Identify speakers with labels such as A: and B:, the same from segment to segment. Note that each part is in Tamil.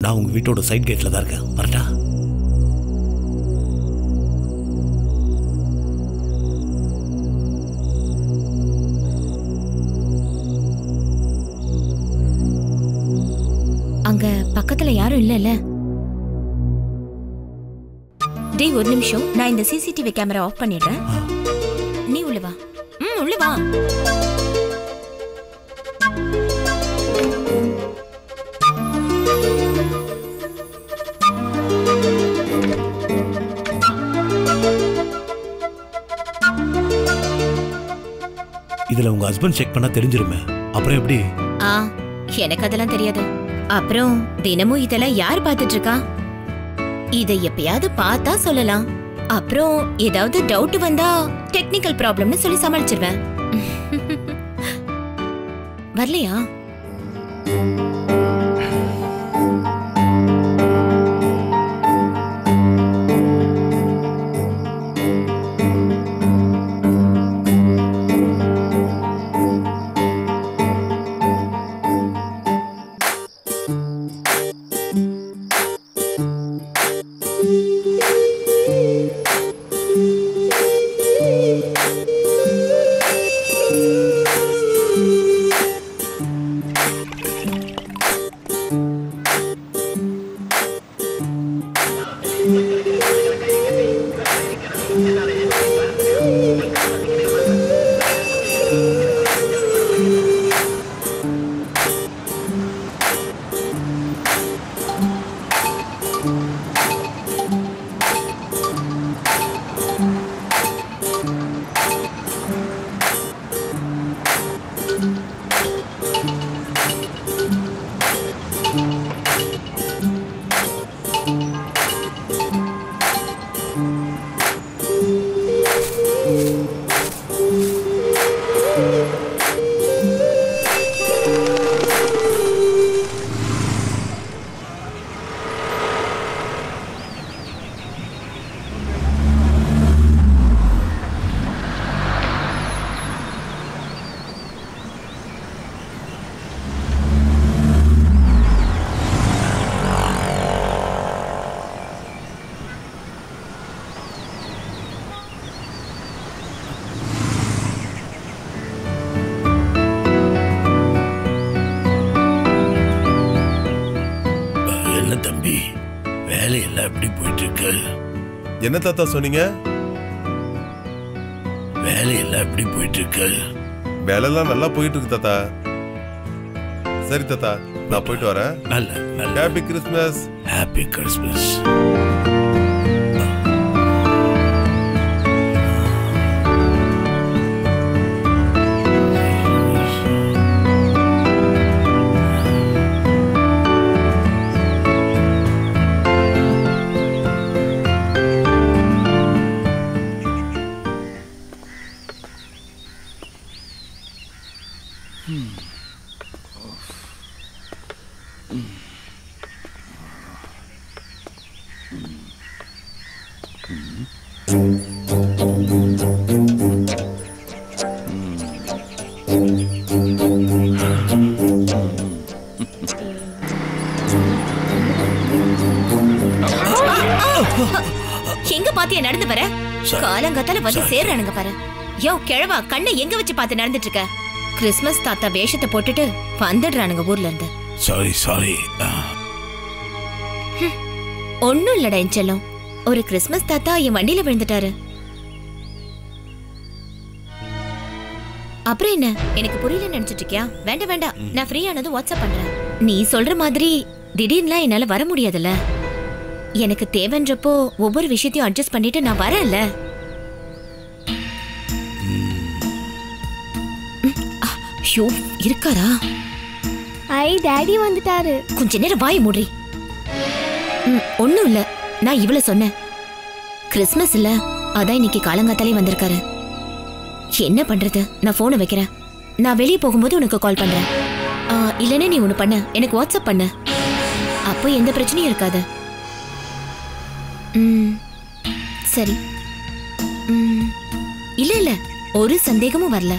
A: நான் உங்க வீட்டோட சைட் கேட்ல தான் இருக்கேன். வரட்டா?
B: அங்க பக்கத்துல யாரும் இல்லல? டேய் ஒரு நிமிஷம், நான் இந்த சிசிடிவி கேமரா ஆஃப் பண்ணிடுறேன். நீ உள்ள வா. உள்ள வா.
A: இதுல உங்க ஹஸ்பண்ட் செக் பண்ணா தெரிஞ்சிருமே, அப்புறம் எப்படி?
B: எனக்கு அதெல்லாம் தெரியாது. அப்புறம் தினமும் இதெல்லாம் யார் பார்த்துட்டு இருக்கா? இதை எப்பயாவது பார்த்தா சொல்லலாம். அப்புறம் ஏதாவது டவுட் வந்தா டெக்னிக்கல் ப்ராப்ளம்னு சொல்லி சமாளிச்சிருவேன். வரலையா?
C: என்ன தாத்தா சொன்னீங்க?
A: வேலையெல்லாம் எப்படி போயிட்டு இருக்கு?
C: வேலையெல்லாம் நல்லா போயிட்டு இருக்கு தாத்தா. சரி தாத்தா, நான் போயிட்டு வரேன்.
A: நல்ல
C: ஹாப்பி கிறிஸ்மஸ்.
A: Happy Christmas.
B: எங்க பாத்தியா நடந்து வர? காலங்காத்தால வந்து சேர்றானுங்க பாரு. யோ கிழவா, கண்ணை எங்க வச்சு பார்த்து நடந்துட்டு இருக்க? கிறிஸ்மஸ் தாத்தா வேஷத்தை போட்டுட்டு வந்துடுறானுங்க ஊர்ல இருந்து.
A: சாரி.
B: ஒண்ணும் இல்லடா என் செல்லம், ஒரு கிறிஸ்மஸ் தாத்தா என் வண்டியில விழுந்துட்டாரு. அப்புறம் என்ன, எனக்கு புரியல நினைச்சிட்டு இருக்கியா? வேண்டாம், நான் ஃப்ரீ ஆனதும் வாட்ஸ்அப் பண்றேன். நீ சொல்ற மாதிரி திடீர்னுலாம் என்னால வர முடியாதுல்ல. எனக்கு தேவைன்றப்போ ஒவ்வொரு விஷயத்தையும் அட்ஜஸ்ட் பண்ணிட்டு நான் வரேன்ல. ஷோ இருக்காரா?
D: ஐ டாடி வந்துட்டாரு.
B: கொஞ்ச நேரம் வாய் மூடி. ஒண்ணும் இல்ல, நான் இவள சொன்னேன். கிறிஸ்மஸ் இல்ல, அதான் இன்னைக்கு காலங்காத்தாலே வந்திருக்காரு. என்ன பண்றது? நான் போனை வைக்கிறேன். நான் வெளியே போகும்போது உனக்கு கால் பண்றேன். இல்லைன்னா நீ ஒண்ணு பண்ண, எனக்கு வாட்ஸ்அப் பண்ண. அப்போ எந்த பிரச்சனையும் இருக்காது. சரி. இல்ல ஒரு சந்தேகமும் வரல.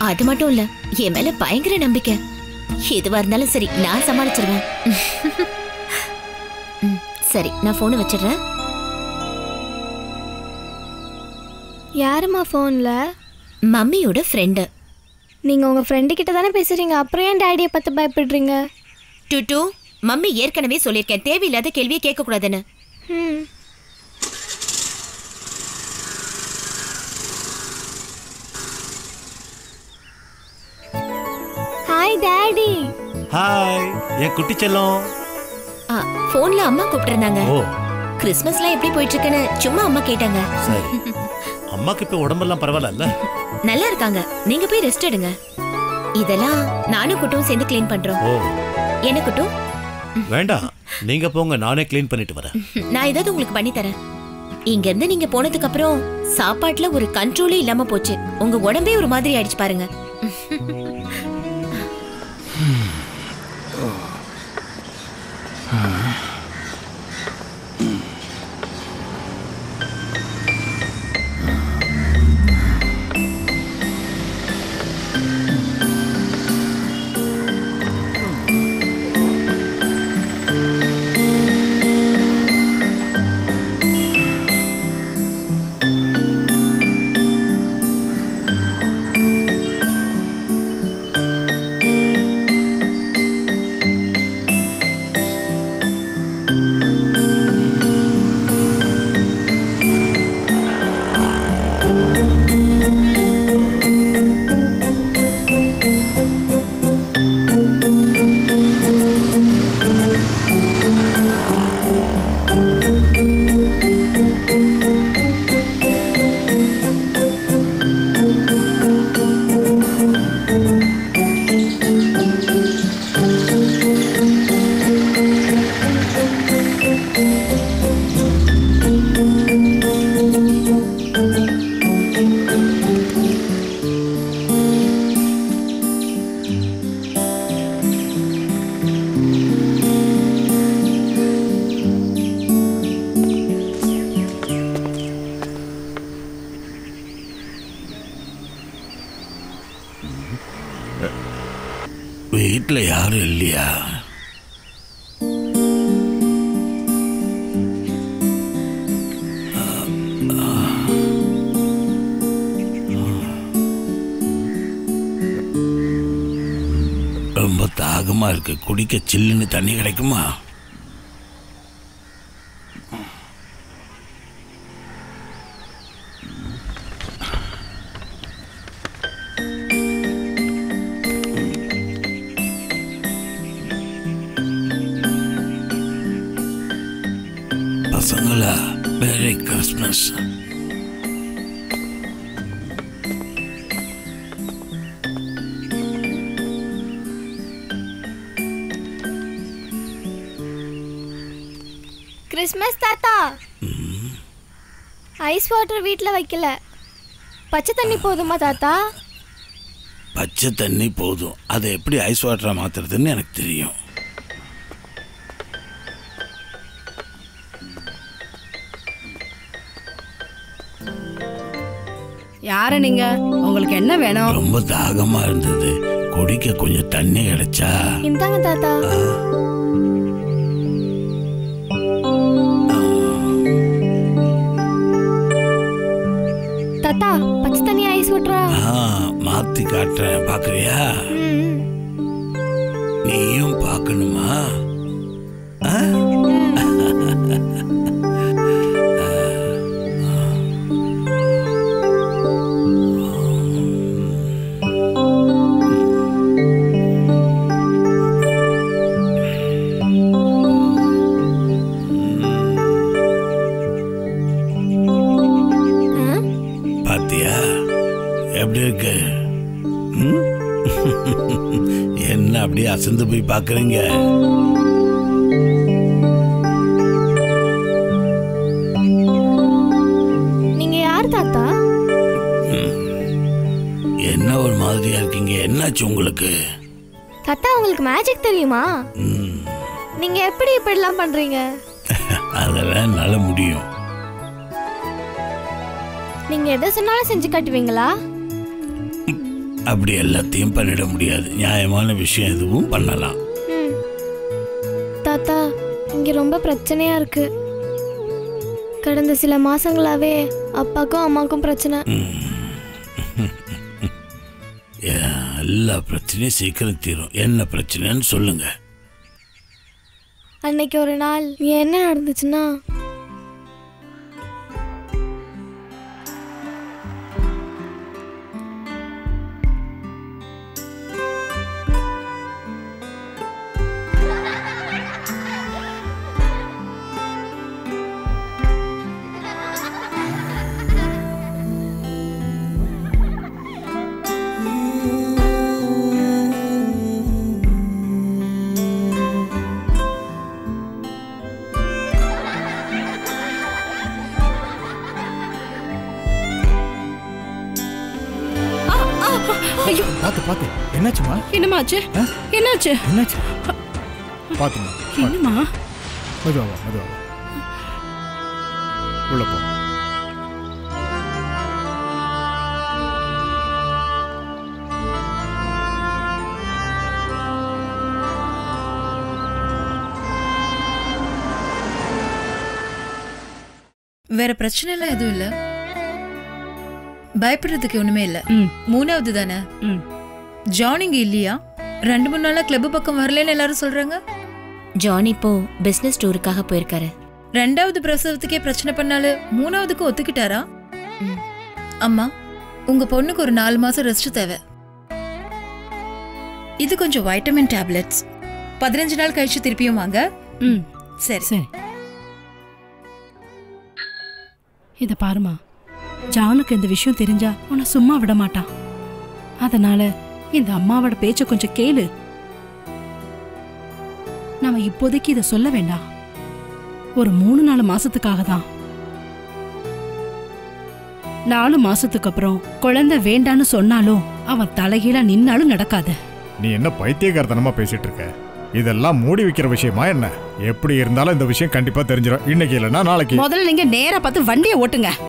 B: அது மட்டும் இல்ல, என் மேல பயங்கர நம்பிக்கை. எதுவா இருந்தாலும் சரி, நான் சமாளிச்சிருவேன். சரி, நான் போனை வச்சிடுறேன்.
D: யாருமா ஃபோன்ல?
B: மம்மியோட ஃப்ரெண்டு.
D: நீங்க உங்க ஃப்ரெண்டு கிட்ட தானே பேசுறீங்க, அப்புறம் ஏன் டாடியை பார்த்து பயப்படுறீங்க?
B: டுட்டு, மம்மி ஏற்கனவே சொல்லியிருக்கேன், தேவையில்லாத கேள்வியை கேட்கக்கூடாதுன்னு.
D: Hi daddy.
A: ஹாய் என் குட்டி செல்லம்.
B: போன்ல அம்மா கூப்பிட்டுருந்தாங்க.
A: ஓ,
B: கிறிஸ்மஸ்லாம் எப்படி போயிட்டு இருக்குன்னு சும்மா அம்மா கேட்டாங்க.
A: சரி. அம்மாக்கு இப்ப உடம்பெல்லாம் பரவாயில்ல?
B: நல்லா இருக்காங்க. நீங்க போய் ரெஸ்ட் எடுங்க. இதெல்லாம் நானும் குட்டும் சேர்ந்து க்ளீன் பண்றோம்.
A: ஓ,
B: என்ன குட்டும்?
A: வேண்டாம், நீங்க போங்க, நானே க்ளீன் பண்ணிட்டு வரேன்.
B: நான் ஏதாவது உங்களுக்கு பண்ணி தரேன். இங்க இருந்து நீங்க போனதுக்கு அப்புறம் சாப்பாட்டுல ஒரு கண்ட்ரோலே இல்லாம போச்சு. உங்க உடம்பே ஒரு மாதிரி ஆயிடுச்சு பாருங்க.
E: வீட்டில் யாரும் இல்லையா? ரொம்ப தாகமா இருக்கு, குடிக்க சில்லுன்னு தண்ணி கிடைக்குமா? பசங்களா, மேரி கிறிஸ்மஸ்.
D: கிறிஸ்மஸ் தாத்தா. ஐஸ் வாட்டர் வீட்டில் வைக்கல, பச்சை தண்ணி போதுமா தாத்தா?
E: பச்சை தண்ணி போதும், அதை எப்படி ஐஸ் வாட்டரா மாத்துறதுன்னு எனக்கு தெரியும்.
F: யாரு நீங்க? உங்களுக்கு என்ன வேணும்?
E: ரொம்ப தாகமா இருந்தது, குடிக்க கொஞ்சம் தண்ணி கிடைச்சா?
D: இந்தாங்க தாத்தா. தாத்தா, பச்சை தண்ணி ஐஸ் வாட்டரா?
E: மாத்தி காட்டுறேன், பாக்குறியா? நீயும் பார்க்கணுமா? எப்படி இருக்கு? என்ன அப்படியே அசந்து போய் பாக்குறீங்க?
D: நீங்க யார் தாத்தா?
E: என்ன ஒரு மாதிரியா இருக்கீங்க, என்னாச்சு உங்களுக்கு?
D: தாத்தா, உங்களுக்கு மேஜிக் தெரியுமா? நீங்க எப்படி இப்படிலாம் பண்றீங்க?
E: அதெல்லாம் என்னால முடியும்.
D: நீங்க எதை சொன்னாலும் செஞ்சு காட்டுவீங்களா?
E: அப்படி எல்லாத்தையும் பண்ணிட முடியாது, நியாயமான விஷயம் எதுவும் பண்ணலாம்.
D: தாத்தா, இங்க இங்கே ரொம்ப பிரச்சனையாக இருக்கு. கடந்த சில மாசங்களாவே அப்பாக்கும் அம்மாக்கும் பிரச்சனை.
E: எல்லா பிரச்சனையும் சீக்கிரம் தீரும். என்ன பிரச்சனைன்னு சொல்லுங்க.
D: அன்னைக்கு ஒரு நாள் என்ன நடந்துச்சுன்னா,
F: ஐயோ
G: பாத்து பாத்து என்னாச்சுமா?
F: என்னமாச்சு? என்னாச்சு?
G: என்னாச்சு பாத்துமா?
F: என்னமா?
G: மெதுவா மெதுவா உள்ள போ.
H: வேற பிரச்சனை எல்லாம் எதுவும் இல்ல, பயப்படுறதுக்கு ஒண்ணுமே இல்ல. மூணாவது தானே. ஜான் இங்க இல்லையா? 2-3 நாளா கிளப் பக்கம் வரலன்னு எல்லாரும் சொல்றாங்க.
B: ஜான் இப்போ பிசினஸ் டூருக்காக போயிருக்காரு.
H: 2வது பிரசவத்துக்கே பிரச்சனை பண்ணாலு 3வதுக்கு ஒத்துக்கிட்டாரா? அம்மா, உங்க பொண்ணுக்கு ஒரு 4 மாசம் ரெஸ்ட் தேவை. இது கொஞ்சம் வைட்டமின் டேப்லெட்ஸ். 15 நாள் கழிச்சு திருப்பியும் வாங்க. சரி
F: சரி. இத பாருமா, ஜானுக்கு இந்த விஷயம் தெரிஞ்சா உன்னை சும்மா விட மாட்டான். அதனால இந்த அம்மாவோட பேச்ச கொஞ்சம் கேளு. நாம இப்போதைக்கு இத சொல்ல வேண்டாம். ஒரு 3-4 மாசத்துக்காக தான். 4 மாசத்துக்கு அப்புறம் குழந்தை வேண்டான்னு சொன்னாலும் அவன் தலைகீழா நின்னாலும் நடக்காது.
G: நீ என்ன பைத்தியக்காரத்தனமா பேசிட்டு இருக்க? இதெல்லாம் மூடி வைக்கிற விஷயமா என்ன? எப்படி இருந்தாலும் இந்த விஷயம் கண்டிப்பா தெரிஞ்சிடும். இன்னைக்கு இல்லைன்னா நாளைக்கு.
F: முதல்ல நீங்க நேரா பார்த்து வண்டியை ஓட்டுங்க.